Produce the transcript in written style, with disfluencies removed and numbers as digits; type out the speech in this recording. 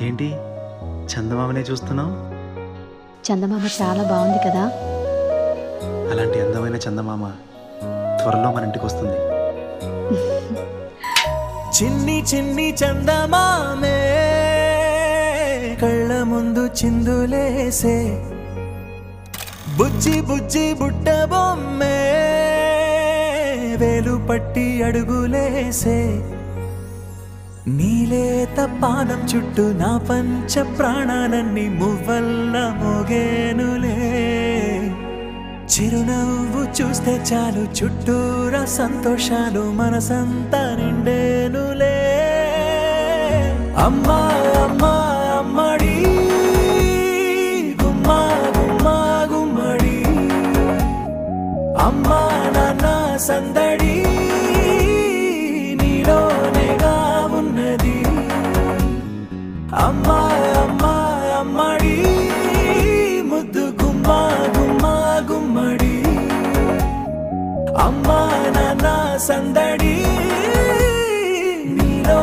ఏంటి చందమామనే చూస్తున్నావు? చందమామ చాలా బాగుంది కదా. అలాంటి అందమైన చందమామ త్వరలో మన ఇంటికి వస్తుంది. చిన్ని చిన్ని చందమామే కళ్ళ ముందు చిందులేసే, బుజ్జి బుజ్జి బుట్ట బొమ్మే వేలు పట్టి అడుగులేసే, నీలేత పానం చుట్టూ నా పంచ ప్రాణాలన్నీ మువ్వల్ల మోగేనులే, చిరునవ్వు చూస్తే చాలు చుట్టూరా సంతోషాలు మనసంతా నిండేనులే. అమ్మా అమ్మా అమ్మడి గుమ్మా గుమ్మా గుమ్మడి, అమ్మా నాన్న సందడి నీలోనేగా ఉన్నది. అమ్మా అమ్మా అమ్మడి ముద్దు గుమ్మా గుమ్మా గుమ్మడి, అమ్మా నాన్న సందడి నీలో